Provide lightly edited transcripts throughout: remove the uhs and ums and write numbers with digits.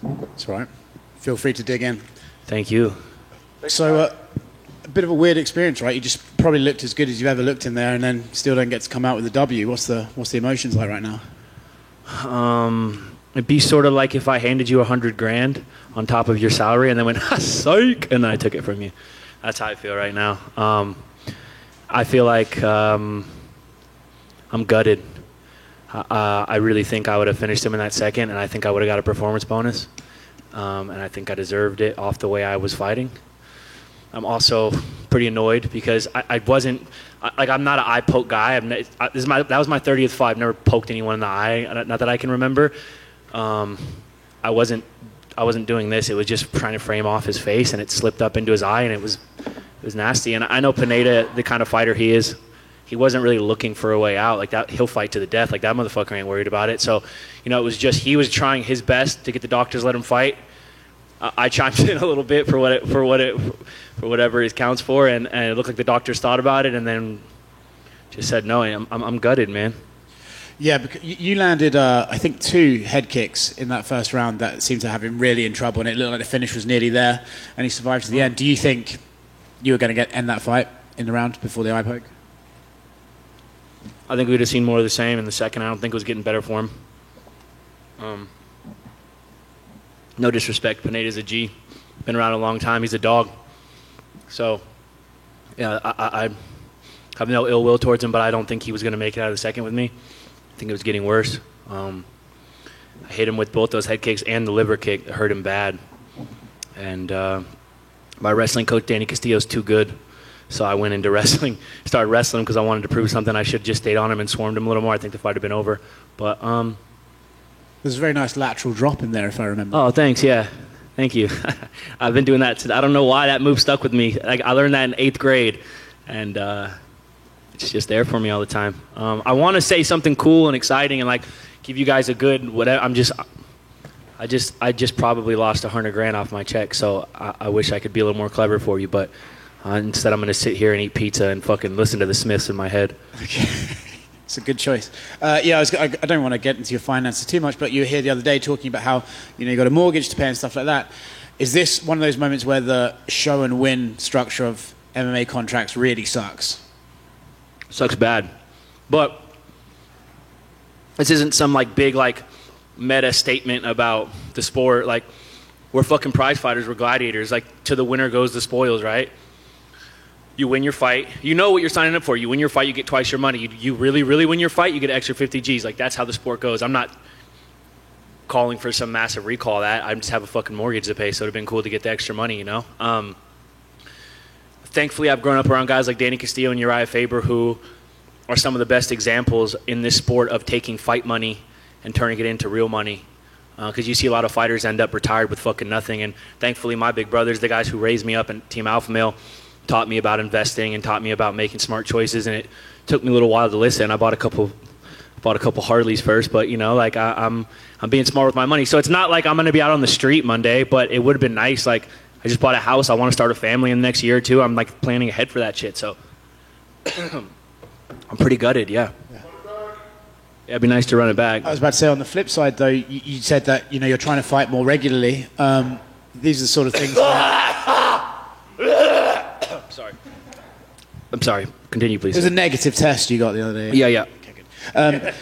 That's all right. Feel free to dig in. Thank you. So, a bit of a weird experience, right? You just probably looked as good as you've ever looked in there, and then still don't get to come out with a W. What's the emotions like right now? It'd be sort of like if I handed you $100,000 on top of your salary and then went, psych, and then I took it from you. That's how I feel right now. I feel like I'm gutted. I really think I would have finished him in that second, and I think I would have got a performance bonus. And I think I deserved it off the way I was fighting. I'm also pretty annoyed because I wasn't I'm not an eye poke guy. That was my 30th fight. I've never poked anyone in the eye, not that I can remember. I wasn't doing this. It was just trying to frame off his face, and it slipped up into his eye, and it was nasty. And I know Pineda, the kind of fighter he is, he wasn't really looking for a way out. Like that, he'll fight to the death. Like that motherfucker ain't worried about it. So, it was just he was trying his best to get the doctors to let him fight. I chimed in a little bit for whatever it counts for, and it looked like the doctors thought about it, and then just said no. I'm gutted, man. Yeah, because you landed, I think, 2 head kicks in that first round that seemed to have him really in trouble, and it looked like the finish was nearly there, and he survived to the end. Do you think you were going to end that fight in the round before the eye poke? I think we'd have seen more of the same in the second. I don't think it was getting better for him. No disrespect, Pineda's a G. Been around a long time. He's a dog. So, yeah, I have no ill will towards him, but I don't think he was going to make it out of the second with me. I think it was getting worse. I hit him with both those head kicks and the liver kick. It hurt him bad. And my wrestling coach, Danny Castillo, is too good. So I went into wrestling, started wrestling because I wanted to prove something. I should have just stayed on him and swarmed him a little more. I think the fight would have been over. But there's a very nice lateral drop in there, if I remember. Oh, thanks. Yeah. Thank you. I've been doing that. I don't know why that move stuck with me. I learned that in 8th grade. And it's just there for me all the time. I want to say something cool and exciting and give you guys a good whatever. I just probably lost $100,000 off my check. So I wish I could be a little more clever for you. But instead, I'm going to sit here and eat pizza and fucking listen to the Smiths in my head. Okay. It's a good choice. I don't want to get into your finances too much, but you were here the other day talking about how you got a mortgage to pay and stuff like that. Is this one of those moments where the show and win structure of MMA contracts really sucks? Sucks bad. But this isn't some big meta statement about the sport. We're fucking prize fighters. We're gladiators. To the winner goes the spoils, right? You win your fight. You know what you're signing up for. You win your fight, you get twice your money. You really, really win your fight, you get an extra 50 G's. That's how the sport goes. I'm not calling for some massive recall of that. I just have a fucking mortgage to pay, so it would have been cool to get the extra money, Thankfully, I've grown up around guys like Danny Castillo and Uriah Faber, who are some of the best examples in this sport of taking fight money and turning it into real money. Because you see a lot of fighters end up retired with fucking nothing. And thankfully, my big brothers, the guys who raised me up in Team Alpha Male, taught me about investing and taught me about making smart choices, and it took me a little while to listen. I bought a couple Harleys first, but I'm being smart with my money. So it's not like I'm going to be out on the street Monday, but it would have been nice. I just bought a house. I want to start a family in the next year or two. I'm planning ahead for that shit. So I'm pretty gutted. Yeah, it'd be nice to run it back. I was about to say, on the flip side, though, you said that you're trying to fight more regularly. These are the sort of things. I'm sorry. Continue, please. It was a negative test you got the other day. Yeah. Okay, good.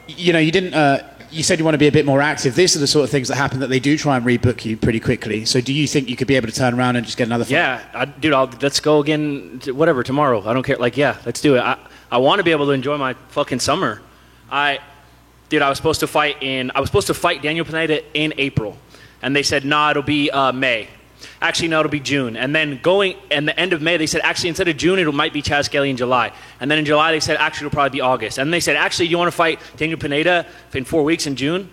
You didn't. You said you want to be a bit more active. These are the sort of things that happen that they do try and rebook you pretty quickly. So do you think you could be able to turn around and just get another fight? Yeah, dude. Let's go again. Whatever, tomorrow. I don't care. Let's do it. I want to be able to enjoy my fucking summer. I was supposed to fight Daniel Pineda in April, and they said, nah, it'll be May. Actually, no, it'll be June. And then and the end of May, they said, actually, instead of June, it might be Chaz Skelly in July. And then in July, they said, actually, it'll probably be August. And they said, actually, you want to fight Daniel Pineda in 4 weeks in June?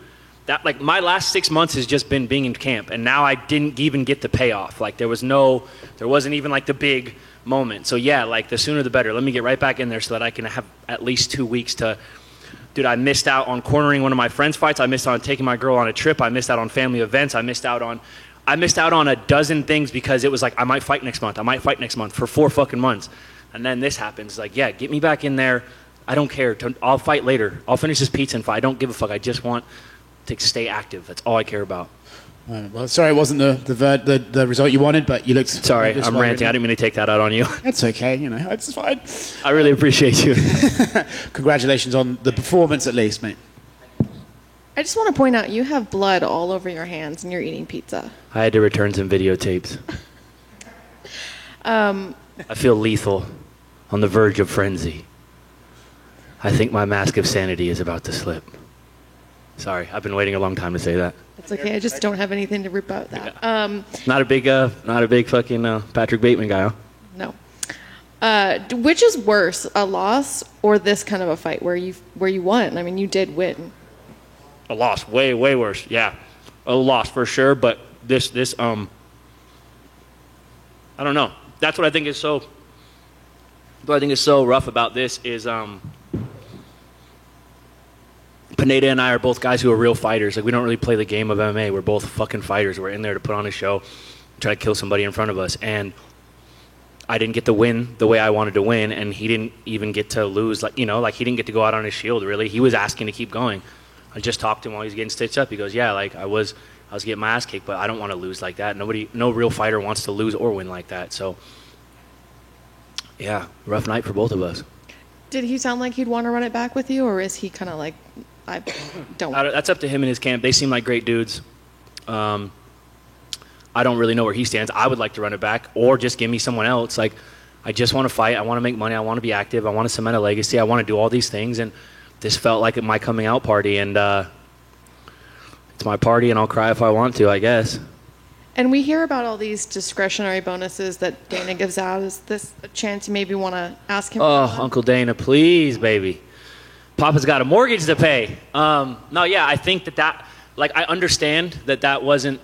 That my last 6 months has just been being in camp. And now I didn't even get the payoff. There wasn't even the big moment. So yeah, the sooner the better. Let me get right back in there so that I can have at least 2 weeks to... Dude, I missed out on cornering one of my friends' fights. I missed out on taking my girl on a trip. I missed out on family events. I missed out on a dozen things because it was I might fight next month. I might fight next month for 4 fucking months. And then this happens. Yeah, get me back in there. I don't care. I'll fight later. I'll finish this pizza and fight. I don't give a fuck. I just want to stay active. That's all I care about. Well, sorry, it wasn't the result you wanted, but you looked. Sorry, I'm ranting. I didn't mean to take that out on you. That's okay, it's fine. I really appreciate you. Congratulations on the performance, at least, mate. I just want to point out you have blood all over your hands and you're eating pizza. I had to return some videotapes. I feel lethal, on the verge of frenzy. I think my mask of sanity is about to slip. Sorry, I've been waiting a long time to say that. It's okay. I just don't have anything to rebut that. Yeah. Not a big fucking Patrick Bateman guy, huh? No. Which is worse, a loss or this kind of a fight where you won? I mean, you did win. A loss, way worse. Yeah, a loss for sure. But this I don't know. That's what I think is so. What I think is so rough about this is Pineda and I are both guys who are real fighters. Like, we don't really play the game of MMA. We're both fucking fighters. We're in there to put on a show, try to kill somebody in front of us. And I didn't get to win the way I wanted to win, and he didn't even get to lose. Like, he didn't get to go out on his shield, really. He was asking to keep going. I just talked to him while he was getting stitched up. He goes, yeah, like, I was getting my ass kicked, but I don't want to lose like that. No real fighter wants to lose or win like that. So, yeah, rough night for both of us. Did he sound like he'd want to run it back with you, or is he kind of like, I don't? That's up to him and his camp. They seem like great dudes. I don't really know where he stands. I would like to run it back, or just give me someone else. Like, I just want to fight. I want to make money. I want to be active. I want to cement a legacy. I want to do all these things, and this felt like my coming out party, and it's my party, and I'll cry if I want to, I guess. And we hear about all these discretionary bonuses that Dana gives out. Is this a chance you maybe want to ask him? Oh, Uncle Dana, please, baby. Papa's got a mortgage to pay. No, yeah, I think that like, I understand that wasn't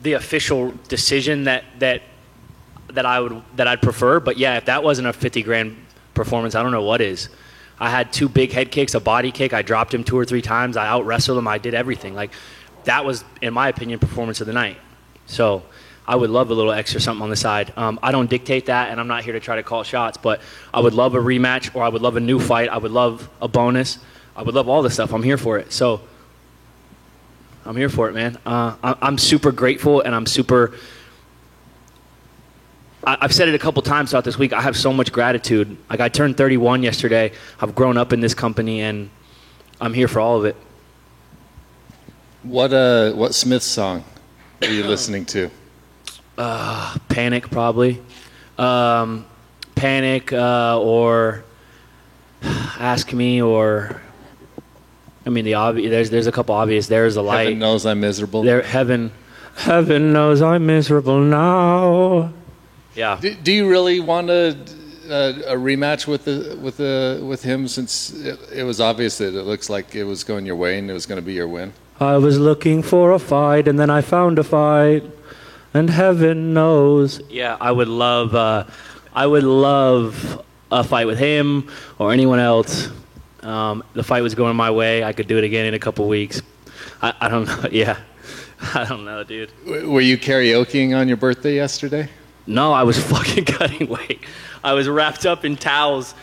the official decision that I'd prefer. But yeah, if that wasn't a 50 grand performance, I don't know what is. I had 2 big head kicks, a body kick. I dropped him 2 or 3 times. I out wrestled him. I did everything. Like, that was, in my opinion, performance of the night. So I would love a little extra something on the side. I don't dictate that, and I'm not here to try to call shots, but I would love a rematch, or I would love a new fight. I would love a bonus. I would love all this stuff. I'm here for it. So I'm here for it, man. I'm super grateful, and I've said it a couple times throughout this week. I have so much gratitude. Like, I turned 31 yesterday. I've grown up in this company, and I'm here for all of it. What Smith song are you listening to? Panic, probably. Panic, or Ask Me, or, I mean, the obvious. There's a couple obvious. There's a light. Heaven Knows I'm Miserable. Heaven knows I'm miserable now. Yeah. Do you really want a rematch with him, since it was obvious that it looks like it was going your way and it was going to be your win? I was looking for a fight, and then I found a fight, and heaven knows. Yeah, I would love a fight with him or anyone else. The fight was going my way. I could do it again in a couple weeks. I don't know. Yeah, I don't know, dude. Were you karaokeing on your birthday yesterday? No, I was fucking cutting weight. I was wrapped up in towels,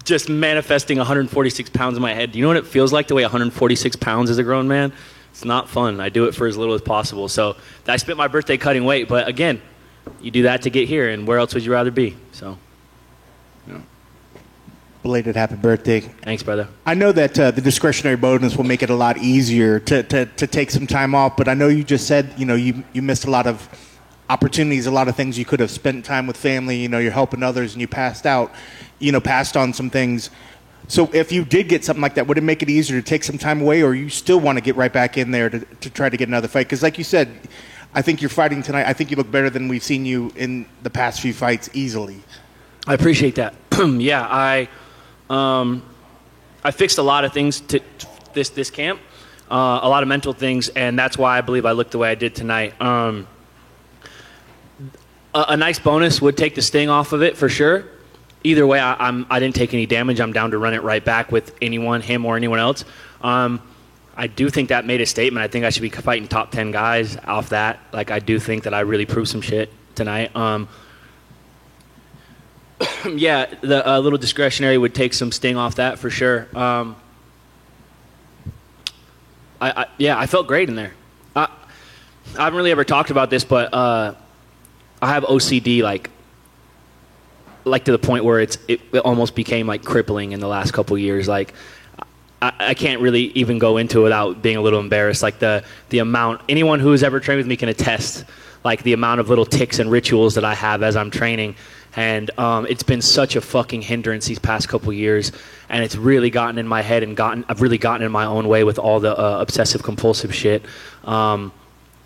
just manifesting 146 pounds in my head. Do you know what it feels like to weigh 146 pounds as a grown man? It's not fun. I do it for as little as possible. So I spent my birthday cutting weight. But again, you do that to get here, and where else would you rather be? So, you know. Belated happy birthday. Thanks, brother. I know that the discretionary bonus will make it a lot easier to take some time off, but I know you just said, you missed a lot of opportunities, a lot of things you could have spent time with family. You're helping others, and you passed on some things. So if you did get something like that, would it make it easier to take some time away, or you still want to get right back in there to try to get another fight? Because like you said, I think you're fighting tonight. I think you look better than we've seen you in the past few fights easily. I appreciate that. Yeah, I fixed a lot of things to this camp, a lot of mental things, and that's why I believe I looked the way I did tonight. A nice bonus would take the sting off of it for sure. Either way, I didn't take any damage. I'm down to run it right back with anyone, him or anyone else. I do think that made a statement. I think I should be fighting top 10 guys off that. Like, I do think that I really proved some shit tonight. Yeah, the little discretionary would take some sting off that for sure. I felt great in there. I haven't really ever talked about this, but I have OCD like to the point where it almost became like crippling in the last couple years. Like I can't really even go into it without being a little embarrassed. Like the amount, anyone who's ever trained with me can attest, like the amount of little tics and rituals that I have as I'm training. And it's been such a fucking hindrance these past couple years, and it's really gotten in my head and I've really gotten in my own way with all the obsessive compulsive shit. And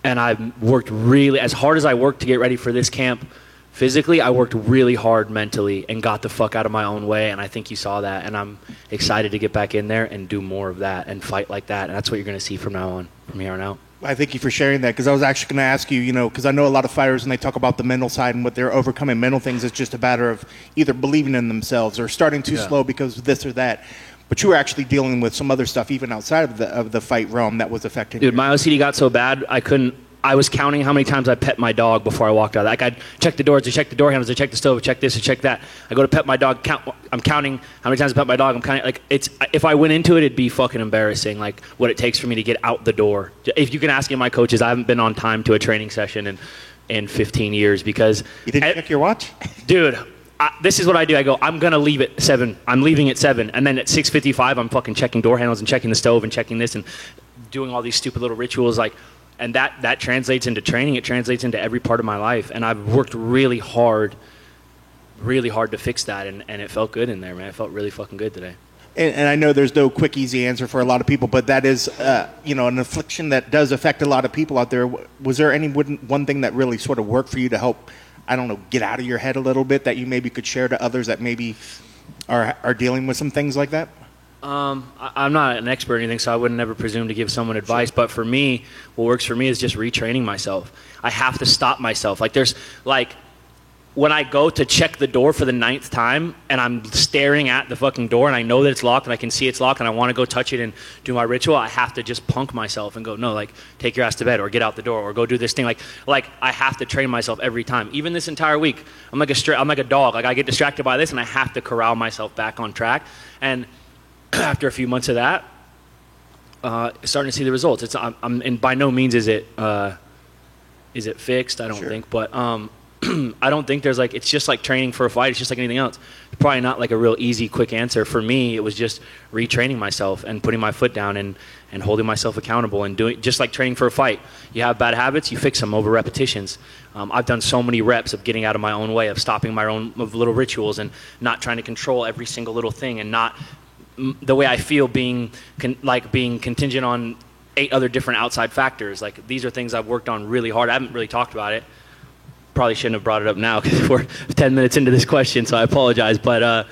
I've worked really, as hard as I worked to get ready for this camp physically, I worked really hard mentally and got the fuck out of my own way, and I think you saw that, and I'm excited to get back in there and do more of that and fight like that, and that's what you're going to see from here on out. I thank you for sharing that, because I was actually going to ask you, because I know a lot of fighters, when they talk about the mental side and what they're overcoming mental things, it's just a matter of either believing in themselves or starting too slow because of this or that. But you were actually dealing with some other stuff even outside of the fight realm that was affecting you. Dude, my OCD got so bad, I was counting how many times I pet my dog before I walked out. Like, I'd check the doors, I check the door handles, I check the stove, I check this, I check that. I go to pet my dog, I'm counting how many times I pet my dog. I'm counting, like, if I went into it, it'd be fucking embarrassing, like, what it takes for me to get out the door. If you can ask any of my coaches, I haven't been on time to a training session in 15 years because... You didn't check your watch? Dude, this is what I do. I go, I'm going to leave at 7. I'm leaving at 7. And then at 6:55, I'm fucking checking door handles and checking the stove and checking this and doing all these stupid little rituals, like... And that translates into training. It translates into every part of my life. And I've worked really hard to fix that. And it felt good in there, man. It felt really fucking good today. And I know there's no quick, easy answer for a lot of people, but that is, an affliction that does affect a lot of people out there. Was there one thing that really sort of worked for you to help, I don't know, get out of your head a little bit that you maybe could share to others that maybe are dealing with some things like that? I'm not an expert or anything, so I wouldn't ever presume to give someone advice. But for me, what works for me is just retraining myself. I have to stop myself. Like, there's, like, when I go to check the door for the 9th time and I'm staring at the fucking door and I know that it's locked and I can see it's locked and I want to go touch it and do my ritual, I have to just punk myself and go, no, like, take your ass to bed or get out the door or go do this thing. Like I have to train myself every time. Even this entire week, I'm like a dog. Like, I get distracted by this and I have to corral myself back on track. And after a few months of that, starting to see the results. And by no means is it fixed. I don't think, but I don't think there's it's just like training for a fight. It's just like anything else. It's probably not like a real easy, quick answer. For me, it was just retraining myself and putting my foot down and holding myself accountable and doing just like training for a fight. You have bad habits, you fix them over repetitions. I've done so many reps of getting out of my own way, of stopping my own little rituals and not trying to control every single little thing and not the way I feel being contingent on 8 other different outside factors. Like, these are things I've worked on really hard. I haven't really talked about it. Probably shouldn't have brought it up now because we're 10 minutes into this question, so I apologize. But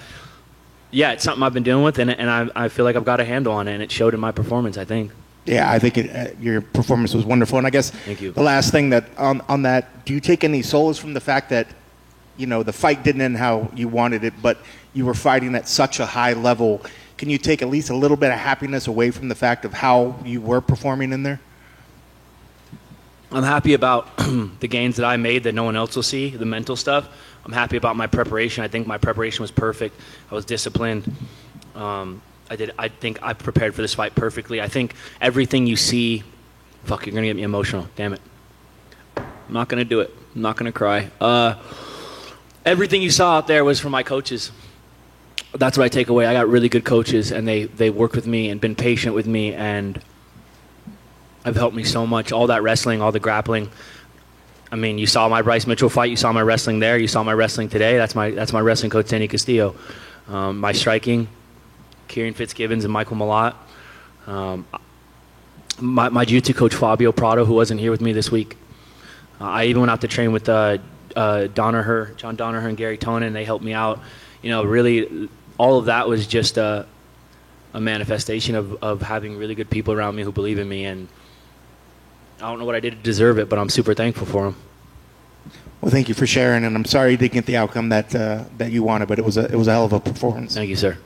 yeah, it's something I've been dealing with, and I feel like I've got a handle on it, and it showed in my performance, I think. Yeah, I think your performance was wonderful. And I guess Thank you. The last thing that on that, do you take any solace from the fact that, the fight didn't end how you wanted it, but you were fighting at such a high level? Can you take at least a little bit of happiness away from the fact of how you were performing in there? I'm happy about the gains that I made that no one else will see, the mental stuff. I'm happy about my preparation. I think my preparation was perfect. I was disciplined. I think I prepared for this fight perfectly. I think everything you see, fuck, you're going to get me emotional. Damn it. I'm not going to do it. I'm not going to cry. Everything you saw out there was from my coaches. That's what I take away. I got really good coaches, and they worked with me and been patient with me, and have helped me so much. All that wrestling, all the grappling. I mean, you saw my Bryce Mitchell fight. You saw my wrestling there. You saw my wrestling today. That's my wrestling coach, Danny Castillo. My striking, Kieran Fitzgibbons and Michael Malott. My jiu-jitsu coach, Fabio Prado, who wasn't here with me this week. I even went out to train with John Donaher and Gary Tonin. They helped me out. Really, all of that was just a manifestation of having really good people around me who believe in me. And I don't know what I did to deserve it, but I'm super thankful for them. Well, thank you for sharing, and I'm sorry you didn't get the outcome that you wanted, but it was a hell of a performance. Thank you, sir.